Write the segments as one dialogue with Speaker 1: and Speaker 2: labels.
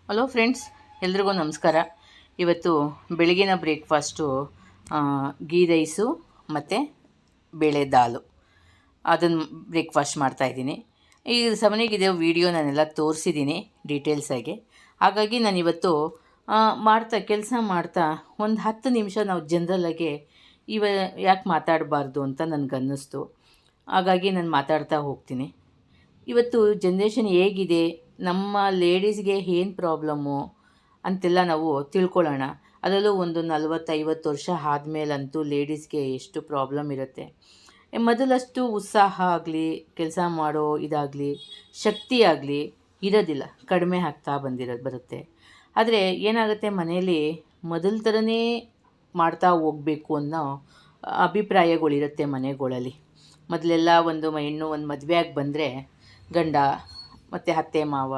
Speaker 1: Hello friends, ಎಲ್ರಿಗೂ ನಮಸ್ಕಾರ. ಇವತ್ತು ಬೆಳಗಿನ ಬ್ರೇಕ್ಫಾಸ್ಟು ಗೀ ರೈಸು ಮತ್ತು ಬೇಳೆ ದಾಲು ಅದನ್ನು ಬ್ರೇಕ್ಫಾಸ್ಟ್ ಮಾಡ್ತಾಯಿದ್ದೀನಿ. ಈ ಸಮನಿಗಿದೆ ವೀಡಿಯೋ ನಾನೆಲ್ಲ ತೋರಿಸಿದ್ದೀನಿ ಡೀಟೇಲ್ಸಾಗಿ. ಹಾಗಾಗಿ ನಾನಿವತ್ತು ಕೆಲಸ ಮಾಡ್ತಾ ಒಂದು 10 ನಿಮಿಷ ನಾವು ಜನರಲ್ಲಾಗಿ ಯಾಕೆ ಮಾತಾಡಬಾರ್ದು ಅಂತ ನನಗನ್ನಿಸ್ತು. ಹಾಗಾಗಿ ನಾನು ಮಾತಾಡ್ತಾ ಹೋಗ್ತೀನಿ. ಇವತ್ತು ಜನ್ರೇಷನ್ ಹೇಗಿದೆ, ನಮ್ಮ ಲೇಡೀಸ್ಗೆ ಏನು ಪ್ರಾಬ್ಲಮ್ಮು ಅಂತೆಲ್ಲ ನಾವು ತಿಳ್ಕೊಳ್ಳೋಣ. ಅದರಲ್ಲೂ ಒಂದು 40-50 ವರ್ಷ ಆದಮೇಲಂತೂ ಲೇಡೀಸ್ಗೆ ಎಷ್ಟು ಪ್ರಾಬ್ಲಮ್ ಇರುತ್ತೆ. ಮೊದಲಷ್ಟು ಉತ್ಸಾಹ ಆಗಲಿ, ಕೆಲಸ ಮಾಡೋ ಇದಾಗಲಿ, ಶಕ್ತಿ ಆಗಲಿ ಇರೋದಿಲ್ಲ, ಕಡಿಮೆ ಆಗ್ತಾ ಬರುತ್ತೆ. ಆದರೆ ಏನಾಗುತ್ತೆ, ಮನೆಯಲ್ಲಿ ಮೊದಲ ಥರನೇ ಮಾಡ್ತಾ ಹೋಗಬೇಕು ಅನ್ನೋ ಅಭಿಪ್ರಾಯಗಳಿರುತ್ತೆ ಮನೆಗಳಲ್ಲಿ. ಮೊದಲೆಲ್ಲ ಒಂದು ಹೆಣ್ಣು ಒಂದು ಮದುವೆಯಾಗಿ ಬಂದರೆ ಗಂಡ ಮತ್ತು ಅತ್ತೆ ಮಾವ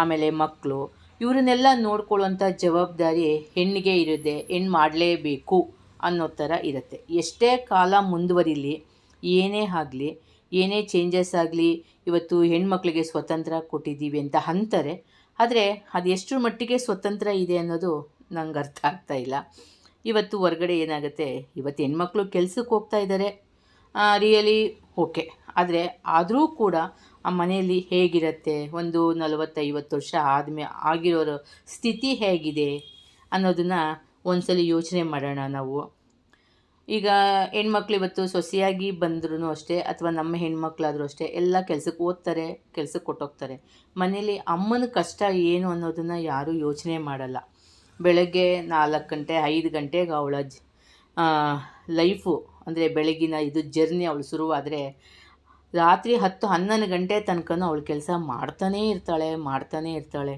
Speaker 1: ಆಮೇಲೆ ಮಕ್ಕಳು ಇವರನ್ನೆಲ್ಲ ನೋಡ್ಕೊಳ್ಳೋಂಥ ಜವಾಬ್ದಾರಿ ಹೆಣ್ಣಿಗೆ ಇರುತ್ತೆ. ಹೆಣ್ಣು ಮಾಡಲೇಬೇಕು ಅನ್ನೋ ಥರ ಇರುತ್ತೆ. ಎಷ್ಟೇ ಕಾಲ ಮುಂದುವರಿಲಿ, ಏನೇ ಆಗಲಿ, ಏನೇ ಚೇಂಜಸ್ ಆಗಲಿ, ಇವತ್ತು ಹೆಣ್ಮಕ್ಳಿಗೆ ಸ್ವತಂತ್ರ ಕೊಟ್ಟಿದ್ದೀವಿ ಅಂತ ಅಂತಾರೆ. ಆದರೆ ಅದು ಎಷ್ಟರ ಮಟ್ಟಿಗೆ ಸ್ವತಂತ್ರ ಇದೆ ಅನ್ನೋದು ನಂಗೆ ಅರ್ಥ ಆಗ್ತಾ ಇಲ್ಲ. ಇವತ್ತು ಹೊರ್ಗಡೆ ಏನಾಗುತ್ತೆ, ಇವತ್ತು ಹೆಣ್ಮಕ್ಳು ಕೆಲ್ಸಕ್ಕೆ ಹೋಗ್ತಾ ಇದ್ದಾರೆ, ರಿಯಲಿ ಓಕೆ. ಆದರೆ ಆದರೂ ಕೂಡ ಆ ಮನೆಯಲ್ಲಿ ಹೇಗಿರುತ್ತೆ, ಒಂದು 40-50 ವರ್ಷ ಆಗಿರೋರ ಸ್ಥಿತಿ ಹೇಗಿದೆ ಅನ್ನೋದನ್ನು ಒಂದ್ಸಲ ಯೋಚನೆ ಮಾಡೋಣ ನಾವು. ಈಗ ಹೆಣ್ಮಕ್ಳು ಇವತ್ತು ಸೊಸೆಯಾಗಿ ಬಂದ್ರೂ ಅಷ್ಟೇ, ಅಥವಾ ನಮ್ಮ ಹೆಣ್ಮಕ್ಳಾದರೂ ಅಷ್ಟೇ, ಎಲ್ಲ ಕೆಲಸಕ್ಕೆ ಓದ್ತಾರೆ, ಕೆಲಸಕ್ಕೆ ಕೊಟ್ಟೋಗ್ತಾರೆ. ಮನೇಲಿ ಅಮ್ಮನ ಕಷ್ಟ ಏನು ಅನ್ನೋದನ್ನು ಯಾರೂ ಯೋಚನೆ ಮಾಡಲ್ಲ. ಬೆಳಗ್ಗೆ 4 ಗಂಟೆ 5 ಗಂಟೆಗೆ ಅವಳ ಲೈಫು ಅಂದರೆ ಬೆಳಗಿನ ಜರ್ನಿ ಅವಳು ಶುರುವಾದರೆ ರಾತ್ರಿ 10-11 ಗಂಟೆ ತನಕನೂ ಅವಳು ಕೆಲಸ ಮಾಡ್ತಾನೇ ಇರ್ತಾಳೆ.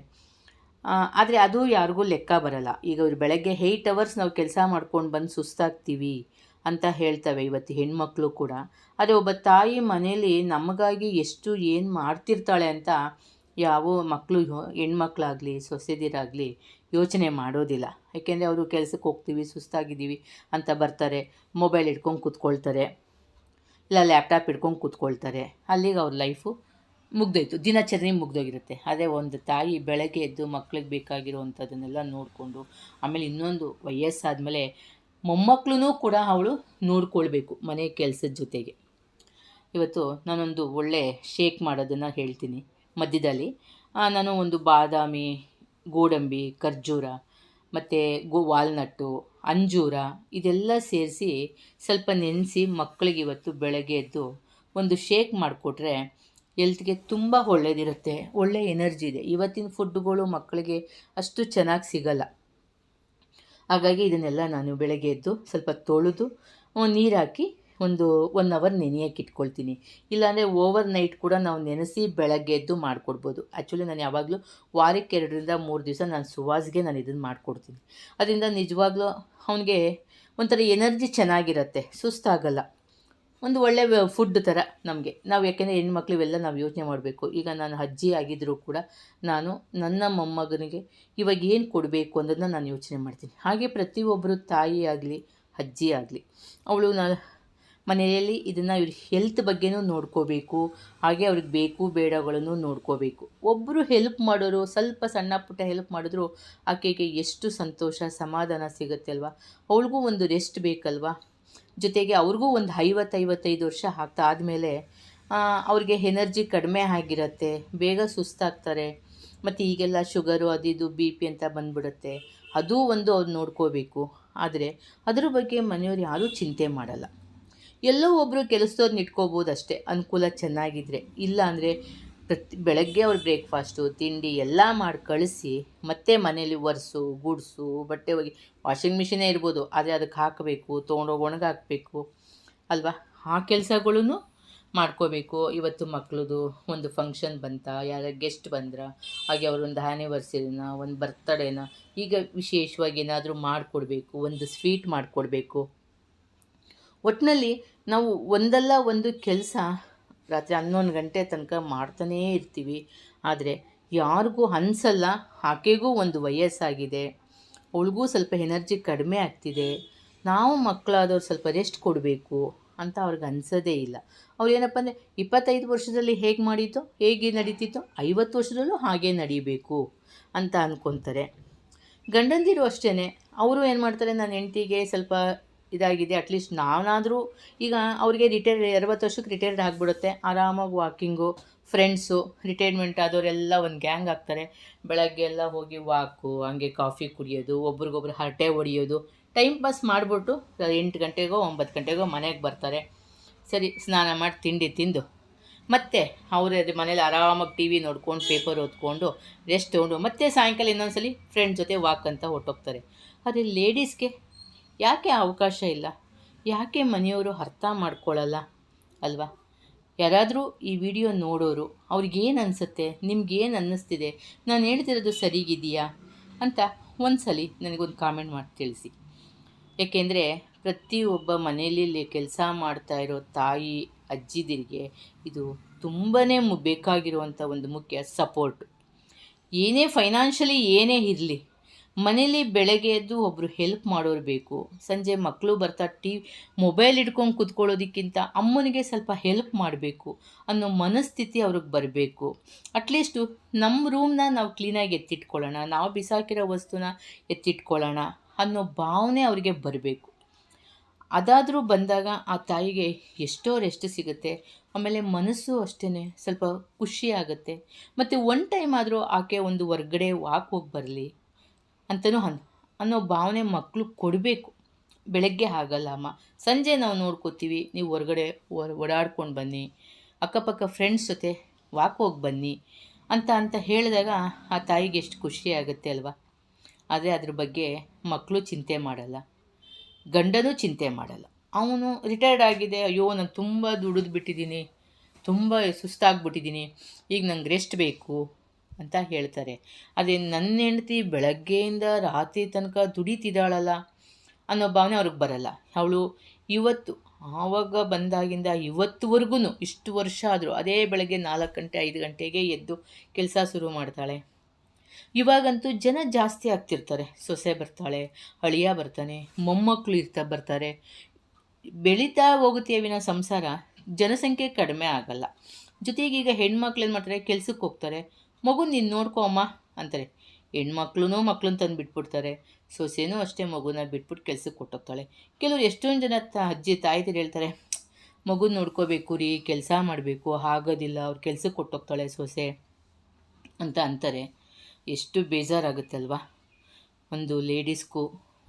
Speaker 1: ಆದರೆ ಅದು ಯಾರಿಗೂ ಲೆಕ್ಕ ಬರಲ್ಲ. ಈಗ ಇವ್ರು ಬೆಳಗ್ಗೆ 8 ಅವರ್ಸ್ ನಾವು ಕೆಲಸ ಮಾಡ್ಕೊಂಡು ಬಂದು ಸುಸ್ತಾಗ್ತೀವಿ ಅಂತ ಹೇಳ್ತವೆ ಇವತ್ತು ಹೆಣ್ಮಕ್ಳು ಕೂಡ. ಆದರೆ ಒಬ್ಬ ತಾಯಿ ಮನೇಲಿ ನಮಗಾಗಿ ಏನು ಮಾಡ್ತಿರ್ತಾಳೆ ಅಂತ ಯಾವ ಮಕ್ಕಳು, ಹೆಣ್ಮಕ್ಳಾಗಲಿ ಸೊಸೆದಿರಾಗಲಿ ಯೋಚನೆ ಮಾಡೋದಿಲ್ಲ. ಏಕೆಂದರೆ ಅವರು ಕೆಲಸಕ್ಕೆ ಹೋಗ್ತೀವಿ, ಸುಸ್ತಾಗಿದ್ದೀವಿ ಅಂತ ಬರ್ತಾರೆ, ಮೊಬೈಲ್ ಹಿಡ್ಕೊಂಡು ಕೂತ್ಕೊಳ್ತಾರೆ, ಇಲ್ಲ ಲ್ಯಾಪ್ಟಾಪ್ ಹಿಡ್ಕೊಂಡು ಕೂತ್ಕೊಳ್ತಾರೆ. ಅಲ್ಲಿಗೆ ಅವ್ರ ಲೈಫು ಮುಗ್ದೋಯ್ತು, ದಿನಚರಿ ಮುಗ್ದೋಗಿರುತ್ತೆ. ಅದೇ ಒಂದು ತಾಯಿ ಬೆಳಗ್ಗೆ ಎದ್ದು ಮಕ್ಳಿಗೆ ಬೇಕಾಗಿರುವಂಥದ್ದನ್ನೆಲ್ಲ ನೋಡಿಕೊಂಡು, ಆಮೇಲೆ ಇನ್ನೊಂದು ವಯಸ್ಸಾದಮೇಲೆ ಮೊಮ್ಮಕ್ಕಳೂ ಕೂಡ ಅವಳು ನೋಡ್ಕೊಳ್ಬೇಕು ಮನೆ ಕೆಲಸದ ಜೊತೆಗೆ. ಇವತ್ತು ನಾನೊಂದು ಒಳ್ಳೆ ಶೇಕ್ ಮಾಡೋದನ್ನು ಹೇಳ್ತೀನಿ ಮಧ್ಯದಲ್ಲಿ. ನಾನು ಒಂದು ಬಾದಾಮಿ, ಗೋಡಂಬಿ, ಖರ್ಜೂರ ಮತ್ತು ವಾಲ್ನಟ್ಟು, ಅಂಜೂರ ಇದೆಲ್ಲ ಸೇರಿಸಿ ಸ್ವಲ್ಪ ನೆನೆಸಿ ಮಕ್ಕಳಿಗೆ ಇವತ್ತು ಬೆಳಗ್ಗೆ ಎದ್ದು ಒಂದು ಶೇಕ್ ಮಾಡಿಕೊಟ್ರೆ ಹೆಲ್ತ್ಗೆ ತುಂಬ ಒಳ್ಳೆಯದಿರುತ್ತೆ. ಒಳ್ಳೆ ಎನರ್ಜಿ ಇದೆ. ಇವತ್ತಿನ ಫುಡ್ಡುಗಳು ಮಕ್ಕಳಿಗೆ ಅಷ್ಟು ಚೆನ್ನಾಗಿ ಸಿಗಲ್ಲ. ಹಾಗಾಗಿ ಇದನ್ನೆಲ್ಲ ನಾನು ಬೆಳಗ್ಗೆ ಎದ್ದು ಸ್ವಲ್ಪ ತೊಳೆದು ನೀರು ಹಾಕಿ ಒಂದು 1 ಅವರ್ ನೆನೆಯೋಕ್ಕೆ ಇಟ್ಕೊಳ್ತೀನಿ. ಇಲ್ಲಾಂದರೆ ಓವರ್ ನೈಟ್ ಕೂಡ ನಾವು ನೆನೆಸಿ ಬೆಳಗ್ಗೆ ಎದ್ದು ಮಾಡಿಕೊಡ್ಬೋದು. ಆ್ಯಕ್ಚುಲಿ ನಾನು ಯಾವಾಗಲೂ ವಾರಕ್ಕೆ 2-3 ದಿವಸ ನಾನು ಸುವಾಸ್ಗೆ ನಾನು ಇದನ್ನು ಮಾಡಿಕೊಡ್ತೀನಿ. ಅದರಿಂದ ನಿಜವಾಗ್ಲೂ ಅವನಿಗೆ ಒಂಥರ ಎನರ್ಜಿ ಚೆನ್ನಾಗಿರುತ್ತೆ, ಸುಸ್ತಾಗಲ್ಲ. ಒಂದು ಒಳ್ಳೆ ಫುಡ್ ಥರ ನಮಗೆ. ನಾವು ಯಾಕೆಂದರೆ ಹೆಣ್ಮಕ್ಳು ಇವೆಲ್ಲ ನಾವು ಯೋಚನೆ ಮಾಡಬೇಕು. ಈಗ ನಾನು ಅಜ್ಜಿ ಆಗಿದ್ದರೂ ಕೂಡ ನಾನು ನನ್ನ ಮೊಮ್ಮಗನಿಗೆ ಇವಾಗ ಏನು ಕೊಡಬೇಕು ಅನ್ನೋದನ್ನ ನಾನು ಯೋಚನೆ ಮಾಡ್ತೀನಿ. ಹಾಗೆ ಪ್ರತಿಯೊಬ್ಬರು ತಾಯಿ ಆಗಲಿ ಅಜ್ಜಿ ಆಗಲಿ ಅವಳು ಮನೆಯಲ್ಲಿ ಇದನ್ನು ಇವ್ರ ಹೆಲ್ತ್ ಬಗ್ಗೆನೂ ನೋಡ್ಕೋಬೇಕು. ಹಾಗೆ ಅವ್ರಿಗೆ ಬೇಕು ಬೇಡಗಳನ್ನು ನೋಡ್ಕೋಬೇಕು. ಒಬ್ಬರು ಹೆಲ್ಪ್ ಮಾಡೋರು, ಸ್ವಲ್ಪ ಸಣ್ಣ ಪುಟ್ಟ ಹೆಲ್ಪ್ ಮಾಡಿದ್ರು ಆಕೆಗೆ ಎಷ್ಟು ಸಂತೋಷ ಸಮಾಧಾನ ಸಿಗುತ್ತೆ ಅಲ್ವಾ. ಅವಳಿಗೂ ಒಂದು ರೆಸ್ಟ್ ಬೇಕಲ್ವಾ. ಜೊತೆಗೆ ಅವ್ರಿಗೂ ಒಂದು 50-55 ವರ್ಷ ಆದಮೇಲೆ ಅವ್ರಿಗೆ ಎನರ್ಜಿ ಕಡಿಮೆ ಆಗಿರುತ್ತೆ, ಬೇಗ ಸುಸ್ತಾಗ್ತಾರೆ. ಮತ್ತು ಈಗೆಲ್ಲ ಶುಗರು ಅದು BP ಅಂತ ಬಂದ್ಬಿಡುತ್ತೆ. ಅದೂ ಒಂದು ಅವ್ರು ನೋಡ್ಕೋಬೇಕು. ಆದರೆ ಅದ್ರ ಬಗ್ಗೆ ಮನೆಯವ್ರು ಯಾರೂ ಚಿಂತೆ ಮಾಡಲ್ಲ. ಎಲ್ಲೋ ಒಬ್ಬರು ಕೆಲಸದವ್ರನ್ನ ಇಟ್ಕೋಬೋದು ಅಷ್ಟೇ, ಅನುಕೂಲ ಚೆನ್ನಾಗಿದ್ದರೆ. ಇಲ್ಲ ಅಂದರೆ ಬೆಳಗ್ಗೆ ಅವ್ರು ಬ್ರೇಕ್ಫಾಸ್ಟು ತಿಂಡಿ ಎಲ್ಲ ಮಾಡಿ ಕಳಿಸಿ ಮತ್ತೆ ಮನೇಲಿ ಒರೆಸು ಗುಡಿಸು ಬಟ್ಟೆ ಒಗಿ, ವಾಷಿಂಗ್ ಮಿಷಿನೇ ಇರ್ಬೋದು, ಆದರೆ ಅದಕ್ಕೆ ಹಾಕಬೇಕು, ತೊಗೊಂಡೋಗಿ ಒಣಗಾಕಬೇಕು ಅಲ್ವಾ. ಆ ಕೆಲಸಗಳೂ ಮಾಡ್ಕೋಬೇಕು. ಇವತ್ತು ಮಕ್ಳದು ಒಂದು ಫಂಕ್ಷನ್ ಬಂತ, ಯಾರ ಗೆಸ್ಟ್ ಬಂದ್ರ, ಹಾಗೆ ಅವರೊಂದು ಆ್ಯನಿವರ್ಸರಿನ, ಒಂದು ಬರ್ತಡೇನ, ಈಗ ವಿಶೇಷವಾಗಿ ಏನಾದರೂ ಮಾಡಿಕೊಡ್ಬೇಕು, ಒಂದು ಸ್ವೀಟ್ ಮಾಡಿಕೊಡ್ಬೇಕು. ಒಟ್ಟಿನಲ್ಲಿ ನಾವು ಒಂದಲ್ಲ ಒಂದು ಕೆಲಸ ರಾತ್ರಿ 11 ಗಂಟೆ ತನಕ ಮಾಡ್ತಾನೇ ಇರ್ತೀವಿ. ಆದರೆ ಯಾರಿಗೂ ಅನಿಸಲ್ಲ. ಆಕೆಗೂ ಒಂದು ವಯಸ್ಸಾಗಿದೆ, ಅವಳಿಗೂ ಸ್ವಲ್ಪ ಎನರ್ಜಿ ಕಡಿಮೆ ಆಗ್ತಿದೆ, ನಾವು ಮಕ್ಕಳಾದವ್ರು ಸ್ವಲ್ಪ ರೆಸ್ಟ್ ಕೊಡಬೇಕು ಅಂತ ಅವ್ರಿಗೆ ಅನಿಸೋದೇ ಇಲ್ಲ. ಅವ್ರು ಏನಪ್ಪ ಅಂದರೆ 25 ವರ್ಷದಲ್ಲಿ ಹೇಗೆ ಮಾಡಿತ್ತೋ ಹೇಗೆ ನಡೀತಿತ್ತೋ 50 ವರ್ಷದಲ್ಲೂ ಹಾಗೇ ನಡೀಬೇಕು ಅಂತ ಅಂದ್ಕೊತಾರೆ. ಗಂಡಂದಿರು ಅಷ್ಟೇ, ಅವರು ಏನು ಮಾಡ್ತಾರೆ, ನನ್ನ ಹೆಂಡ್ತಿಗೆ ಸ್ವಲ್ಪ ಇದಾಗಿದೆ, ಅಟ್ಲೀಸ್ಟ್ ನಾನಾದರೂ ಈಗ ಅವ್ರಿಗೆ 60 ವರ್ಷಕ್ಕೆ ರಿಟೈರ್ಡ್ ಆಗಿಬಿಡುತ್ತೆ, ಆರಾಮಾಗಿ ವಾಕಿಂಗು, ಫ್ರೆಂಡ್ಸು, ರಿಟೈರ್ಮೆಂಟ್ ಆದವರೆಲ್ಲ ಒಂದು ಗ್ಯಾಂಗ್ ಆಗ್ತಾರೆ. ಬೆಳಗ್ಗೆ ಎಲ್ಲ ಹೋಗಿ ವಾಕು, ಹಂಗೆ ಕಾಫಿ ಕುಡಿಯೋದು, ಒಬ್ರಿಗೊಬ್ರು ಹರಟೆ ಹೊಡಿಯೋದು, ಟೈಮ್ ಪಾಸ್ ಮಾಡಿಬಿಟ್ಟು 8 ಗಂಟೆಗೋ 9 ಗಂಟೆಗೋ ಮನೆಗೆ ಬರ್ತಾರೆ. ಸರಿ, ಸ್ನಾನ ಮಾಡಿ ತಿಂಡಿ ತಿಂದು ಮತ್ತೆ ಅವರೇ ಮನೇಲಿ ಆರಾಮಾಗಿ ಟಿ ವಿ ನೋಡ್ಕೊಂಡು ಪೇಪರ್ ಓದ್ಕೊಂಡು ರೆಸ್ಟ್ ತೊಗೊಂಡು ಮತ್ತೆ ಸಾಯಂಕಾಲ ಇನ್ನೊಂದ್ಸಲಿ ಫ್ರೆಂಡ್ ಜೊತೆ ವಾಕ್ ಅಂತ ಹೊರಟೋಗ್ತಾರೆ. ಆದರೆ ಲೇಡೀಸ್ಗೆ ಯಾಕೆ ಅವಕಾಶ ಇಲ್ಲ? ಯಾಕೆ ಮನೆಯವರು ಅರ್ಥ ಮಾಡ್ಕೊಳ್ಳಲ್ಲ ಅಲ್ವಾ? ಯಾರಾದರೂ ಈ ವಿಡಿಯೋ ನೋಡೋರು ಅವ್ರಿಗೇನು ಅನಿಸುತ್ತೆ, ನಿಮ್ಗೇನು ಅನ್ನಿಸ್ತಿದೆ, ನಾನು ಹೇಳ್ತಿರೋದು ಸರಿಗಿದೆಯಾ ಅಂತ ಒಂದ್ಸಲಿ ನನಗೊಂದು ಕಾಮೆಂಟ್ ಮಾಡಿ ತಿಳಿಸಿ. ಏಕೆಂದರೆ ಪ್ರತಿಯೊಬ್ಬ ಮನೆಯಲ್ಲಿ ಕೆಲಸ ಮಾಡ್ತಾ ಇರೋ ತಾಯಿ ಅಜ್ಜಿದಿರಿಗೆ ಇದು ತುಂಬಾ ಬೇಕಾಗಿರುವಂಥ ಒಂದು ಮುಖ್ಯ ಸಪೋರ್ಟ್. ಏನೇ ಫೈನಾನ್ಷಿಯಲಿ ಏನೇ ಇರಲಿ, ಮನೇಲಿ ಬೆಳಗ್ಗೆ ಎದ್ದು ಒಬ್ಬರು ಹೆಲ್ಪ್ ಮಾಡೋರು ಬೇಕು. ಸಂಜೆ ಮಕ್ಕಳು ಬರ್ತಾ ಮೊಬೈಲ್ ಹಿಡ್ಕೊಂಡು ಕೂತ್ಕೊಳ್ಳೋದಕ್ಕಿಂತ ಅಮ್ಮನಿಗೆ ಸ್ವಲ್ಪ ಹೆಲ್ಪ್ ಮಾಡಬೇಕು ಅನ್ನೋ ಮನಸ್ಥಿತಿ ಅವ್ರಿಗೆ ಬರಬೇಕು. ಅಟ್ಲೀಸ್ಟು ನಮ್ಮ ರೂಮ್ನ ನಾವು ಕ್ಲೀನಾಗಿ ಎತ್ತಿಟ್ಕೊಳ್ಳೋಣ, ನಾವು ಬಿಸಾಕಿರೋ ವಸ್ತುನ ಎತ್ತಿಟ್ಕೊಳ್ಳೋಣ ಅನ್ನೋ ಭಾವನೆ ಅವರಿಗೆ ಬರಬೇಕು. ಅದಾದರೂ ಬಂದಾಗ ಆ ತಾಯಿಗೆ ಎಷ್ಟೋ ರೆಸ್ಟ್ ಸಿಗುತ್ತೆ. ಆಮೇಲೆ ಮನಸ್ಸು ಅಷ್ಟೇ ಸ್ವಲ್ಪ ಖುಷಿ ಆಗುತ್ತೆ. ಮತ್ತು ಒನ್ ಟೈಮ್ ಆದರೂ ಆಕೆ ಒಂದು ಹೊರ್ಗಡೆ ವಾಕ್ ಹೋಗಿ ಬರಲಿ ಅಂತಲೂ ಅನ್ನೋ ಭಾವನೆ ಮಕ್ಕಳು ಕೊಡಬೇಕು. ಬೆಳಗ್ಗೆ ಆಗಲ್ಲ ಅಮ್ಮ, ಸಂಜೆ ನಾವು ನೋಡ್ಕೋತೀವಿ, ನೀವು ಹೊರ್ಗಡೆ ಓಡಾಡ್ಕೊಂಡು ಬನ್ನಿ, ಅಕ್ಕಪಕ್ಕ ಫ್ರೆಂಡ್ಸ್ ಜೊತೆ ವಾಕ್ ಹೋಗಿ ಬನ್ನಿ ಅಂತ ಹೇಳಿದಾಗ ಆ ತಾಯಿಗೆ ಎಷ್ಟು ಖುಷಿ ಆಗುತ್ತೆ ಅಲ್ವಾ? ಆದರೆ ಅದ್ರ ಬಗ್ಗೆ ಮಕ್ಕಳು ಚಿಂತೆ ಮಾಡಲ್ಲ, ಗಂಡನೂ ಚಿಂತೆ ಮಾಡಲ್ಲ. ಅವನು ರಿಟೈರ್ಡ್ ಆಗಿದೆ, ಅಯ್ಯೋ ನಾನು ತುಂಬ ದುಡಿದು ಬಿಟ್ಟಿದ್ದೀನಿ, ತುಂಬ ಸುಸ್ತಾಗ್ಬಿಟ್ಟಿದ್ದೀನಿ, ಈಗ ನಂಗೆ ರೆಸ್ಟ್ ಬೇಕು ಅಂತ ಹೇಳ್ತಾರೆ. ಅದೇ ನನ್ನ ಹೆಂಡ್ತಿ ಬೆಳಗ್ಗೆಯಿಂದ ರಾತ್ರಿ ತನಕ ದುಡಿತಿದ್ದಾಳಲ್ಲ ಅನ್ನೋ ಭಾವನೆ ಅವ್ರಿಗೆ ಬರಲ್ಲ. ಅವಳು ಇವತ್ತು ಆವಾಗ ಬಂದಾಗಿಂದ ಇವತ್ತುವರೆಗೂ ಇಷ್ಟು ವರ್ಷ ಆದರೂ ಅದೇ ಬೆಳಗ್ಗೆ 4 ಗಂಟೆ 5 ಗಂಟೆಗೆ ಎದ್ದು ಕೆಲಸ ಶುರು ಮಾಡ್ತಾಳೆ. ಇವಾಗಂತೂ ಜನ ಜಾಸ್ತಿ ಆಗ್ತಿರ್ತಾರೆ. ಸೊಸೆ ಬರ್ತಾಳೆ, ಅಳಿಯ ಬರ್ತಾನೆ, ಮೊಮ್ಮಕ್ಕಳು ಬರ್ತಾರೆ. ಬೆಳೀತಾ ಹೋಗುತ್ತೀಯ ವಿನ ಸಂಸಾರ ಜನಸಂಖ್ಯೆ ಕಡಿಮೆ ಆಗಲ್ಲ. ಜೊತೆಗೆ ಈಗ ಹೆಣ್ಮಕ್ಳು ಏನು ಮಾಡ್ತಾರೆ, ಕೆಲ್ಸಕ್ಕೆ ಹೋಗ್ತಾರೆ, ಮಗು ನೀನು ನೋಡ್ಕೊ ಅಮ್ಮ ಅಂತಾರೆ. ಹೆಣ್ಮಕ್ಳು ಮಕ್ಳನ್ನ ತಂದು ಬಿಟ್ಬಿಡ್ತಾರೆ. ಸೊಸೆನೂ ಅಷ್ಟೇ ಮಗುನ ಬಿಟ್ಬಿಟ್ಟು ಕೆಲ್ಸಕ್ಕೆ ಕೊಟ್ಟೋಗ್ತಾಳೆ. ಕೆಲವರು ಎಷ್ಟೊಂದು ಜನ ಅಜ್ಜಿ ತಾಯ್ತಿರು ಹೇಳ್ತಾರೆ, ಮಗು ನೋಡ್ಕೋಬೇಕು ರೀ, ಕೆಲಸ ಮಾಡಬೇಕು, ಆಗೋದಿಲ್ಲ, ಅವ್ರು ಕೆಲ್ಸಕ್ಕೆ ಕೊಟ್ಟೋಗ್ತಾಳೆ ಸೊಸೆ ಅಂತ ಅಂತಾರೆ. ಎಷ್ಟು ಬೇಜಾರಾಗುತ್ತಲ್ವ? ಒಂದು ಲೇಡೀಸ್ಗೂ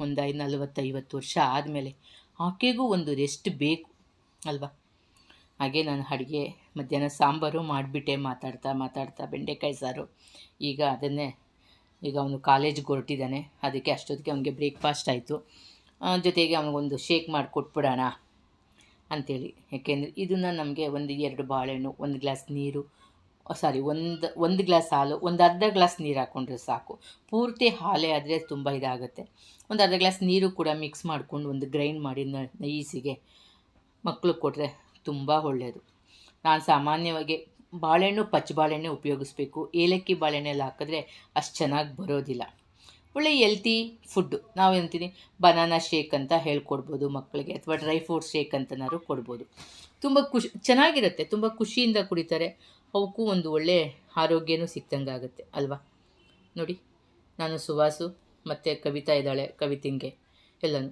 Speaker 1: ಒಂದು 40-50 ವರ್ಷ ಆದಮೇಲೆ ಆಕೆಗೂ ಒಂದು ರೆಸ್ಟ್ ಬೇಕು ಅಲ್ವಾ? ಹಾಗೆ ನಾನು ಅಡುಗೆ ಮಧ್ಯಾಹ್ನ ಸಾಂಬಾರು ಮಾಡಿಬಿಟ್ಟೆ ಮಾತಾಡ್ತಾ ಬೆಂಡೆಕಾಯಿ ಸಾರು. ಈಗ ಅವನು ಕಾಲೇಜಿಗೆ ಹೊರಟಿದ್ದಾನೆ, ಅದಕ್ಕೆ ಅಷ್ಟೊತ್ತಿಗೆ ಅವನಿಗೆ ಬ್ರೇಕ್ಫಾಸ್ಟ್ ಆಯಿತು. ಜೊತೆಗೆ ಅವನಿಗೊಂದು ಶೇಕ್ ಮಾಡಿ ಕೊಟ್ಬಿಡೋಣ ಅಂಥೇಳಿ. ಯಾಕೆಂದರೆ ಇದನ್ನು ನಮಗೆ 1-2 ಬಾಳೆಹಣ್ಣು, 1 ಗ್ಲಾಸ್ ನೀರು, ಒಂದು ಗ್ಲಾಸ್ ಹಾಲು, ಒಂದು ಅರ್ಧ ಗ್ಲಾಸ್ ನೀರು ಹಾಕ್ಕೊಂಡ್ರೆ ಸಾಕು. ಪೂರ್ತಿ ಹಾಲೇ ಆದರೆ ತುಂಬ ಇದಾಗುತ್ತೆ. ಒಂದು ಅರ್ಧ ಗ್ಲಾಸ್ ನೀರು ಕೂಡ ಮಿಕ್ಸ್ ಮಾಡಿಕೊಂಡು ಒಂದು ಗ್ರೈಂಡ್ ಮಾಡಿ ನೈಸಿಗೆ ಮಕ್ಕಳಿಗೆ ಕೊಟ್ಟರೆ ತುಂಬ ಒಳ್ಳೆಯದು. ನಾನು ಸಾಮಾನ್ಯವಾಗಿ ಬಾಳೆಹಣ್ಣು ಪಚ್ಚ ಬಾಳೆಹಣ್ಣೆ ಉಪಯೋಗಿಸ್ಬೇಕು. ಏಲಕ್ಕಿ ಬಾಳೆಹಣ್ಣೆಲ್ಲ ಹಾಕಿದ್ರೆ ಅಷ್ಟು ಚೆನ್ನಾಗಿ ಬರೋದಿಲ್ಲ. ಒಳ್ಳೆ ಹೆಲ್ತಿ ಫುಡ್ಡು. ನಾವು ಅಂತೀನಿ ಬನಾನಾ ಶೇಕ್ ಅಂತ ಹೇಳ್ಕೊಡ್ಬೋದು ಮಕ್ಕಳಿಗೆ, ಅಥವಾ ಡ್ರೈ ಫ್ರೂಟ್ ಶೇಕ್ ಅಂತನಾದ್ರು ಕೊಡ್ಬೋದು. ತುಂಬ ಚೆನ್ನಾಗಿರುತ್ತೆ, ತುಂಬ ಖುಷಿಯಿಂದ ಕುಡಿತಾರೆ. ಅವಕ್ಕೂ ಒಂದು ಒಳ್ಳೆ ಆರೋಗ್ಯನೂ ಸಿಕ್ತಂಗೆ ಆಗುತ್ತೆ ಅಲ್ವಾ? ನೋಡಿ, ನಾನು ಸುವಾಸು ಮತ್ತು ಕವಿತಾ ಇದ್ದಾಳೆ, ಕವಿತಿಂಗೆ ಎಲ್ಲನೂ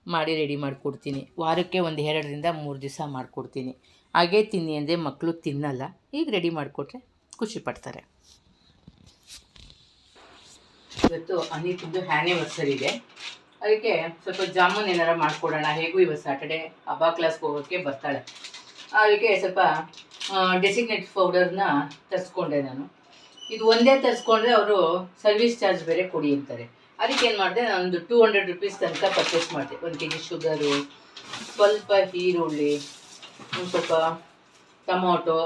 Speaker 1: ಮಾಡಿ ರೆಡಿ ಮಾಡಿಕೊಡ್ತೀನಿ. ವಾರಕ್ಕೆ 2-3 ದಿವಸ ಮಾಡಿಕೊಡ್ತೀನಿ. ಹಾಗೇ ತಿನ್ನಿ ಅಂದರೆ ಮಕ್ಕಳು ತಿನ್ನಲ್ಲ. ಈಗ ರೆಡಿ ಮಾಡಿಕೊಟ್ರೆ ಖುಷಿ ಪಡ್ತಾರೆ. ಇವತ್ತು ಅನಿತಿಂದು ಆ್ಯನಿವರ್ಸರಿ ಇದೆ, ಅದಕ್ಕೆ ಸ್ವಲ್ಪ ಜಾಮೂನ್ ಏನಾರ ಮಾಡಿಕೊಡೋಣ. ಹೇಗೂ ಇವತ್ತು ಸ್ಯಾಟರ್ಡೆ ಹಬ್ಬ ಕ್ಲಾಸ್ಗೆ ಹೋಗೋಕ್ಕೆ ಬರ್ತಾಳೆ. ಅದಕ್ಕೆ ಸ್ವಲ್ಪ ಡೆಸಿಗ್ನೇಟ್ ಪೌಡರ್ನ ತರಿಸ್ಕೊಂಡೆ ನಾನು. ಇದು ಒಂದೇ ತರಿಸ್ಕೊಂಡ್ರೆ ಅವರು ಸರ್ವಿಸ್ ಚಾರ್ಜ್ ಬೇರೆ ಕೊಡಿ ಅಂತಾರೆ. ಅದಕ್ಕೆ ಏನು ಮಾಡಿದೆ, ನಾನೊಂದು 200 ರೂಪೀಸ್ ತನಕ ಪರ್ಚೇಸ್ ಮಾಡಿದೆ. 1 kg ಶುಗರು, ಸ್ವಲ್ಪ ಈರುಳ್ಳಿ, ಒಂದು ಸ್ವಲ್ಪ ಟೊಮೊಟೊ,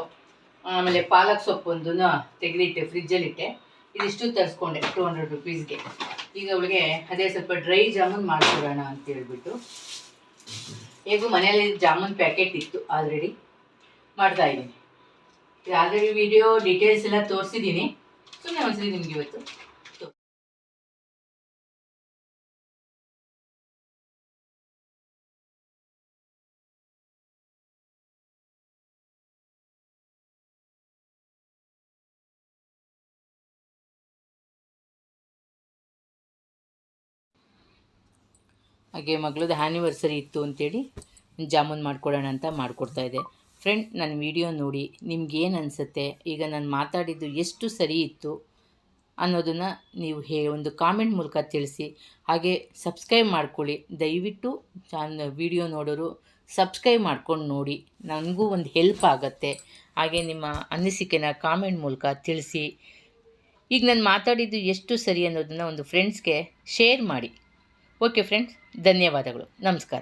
Speaker 1: ಆಮೇಲೆ ಪಾಲಕ್ ಸೊಪ್ಪೊಂದನ್ನು ತೆಗೆದಿಟ್ಟೆ, ಫ್ರಿಜ್ಜಲ್ಲಿಟ್ಟೆ. ಇದಿಷ್ಟು ತರಿಸ್ಕೊಂಡೆ 200 ರೂಪೀಸ್ಗೆ. ಈಗ ಅವಳಿಗೆ ಅದೇ ಸ್ವಲ್ಪ ಡ್ರೈ ಜಾಮೂನ್ ಮಾಡಿಕೊಡೋಣ ಅಂತೇಳ್ಬಿಟ್ಟು, ಹೇಗೂ ಮನೇಲಿ ಜಾಮೂನ್ ಪ್ಯಾಕೆಟ್ ಇತ್ತು, ಆಲ್ರೆಡಿ ಮಾಡ್ತಾಯಿದ್ದೀನಿ. ಆಲ್ರೆಡಿ ವಿಡಿಯೋ ಡೀಟೇಲ್ಸ್ ಎಲ್ಲ ತೋರಿಸಿದ್ದೀನಿ, ಸುಮ್ಮನೆ ಒಂದ್ಸರಿ ನಿಮ್ಗೆ ಇವತ್ತು ಹಾಗೆ ಮಗಳದ್ದು ಆ್ಯನಿವರ್ಸರಿ ಇತ್ತು ಅಂತೇಳಿ ಜಾಮೂನ್ ಮಾಡಿಕೊಡೋಣ ಅಂತ ಮಾಡಿಕೊಡ್ತಾಯಿದ್ದೆ. ಫ್ರೆಂಡ್, ನನ್ನ ವಿಡಿಯೋ ನೋಡಿ ನಿಮ್ಗೇನು ಅನಿಸುತ್ತೆ, ಈಗ ನಾನು ಮಾತಾಡಿದ್ದು ಎಷ್ಟು ಸರಿ ಇತ್ತು ಅನ್ನೋದನ್ನು ನೀವು ಒಂದು ಕಾಮೆಂಟ್ ಮೂಲಕ ತಿಳಿಸಿ. ಹಾಗೆ ಸಬ್ಸ್ಕ್ರೈಬ್ ಮಾಡ್ಕೊಳ್ಳಿ. ದಯವಿಟ್ಟು ವಿಡಿಯೋ ನೋಡೋರು ಸಬ್ಸ್ಕ್ರೈಬ್ ಮಾಡ್ಕೊಂಡು ನೋಡಿ, ನನಗೂ ಒಂದು ಹೆಲ್ಪ್ ಆಗುತ್ತೆ. ಹಾಗೆ ನಿಮ್ಮ ಅನಿಸಿಕೆನ ಕಾಮೆಂಟ್ ಮೂಲಕ ತಿಳಿಸಿ. ಈಗ ನಾನು ಮಾತಾಡಿದ್ದು ಎಷ್ಟು ಸರಿ ಅನ್ನೋದನ್ನು ಒಂದು ಫ್ರೆಂಡ್ಸ್ಗೆ ಶೇರ್ ಮಾಡಿ. ಓಕೆ ಫ್ರೆಂಡ್ಸ್, ಧನ್ಯವಾದಗಳು. ನಮಸ್ಕಾರ.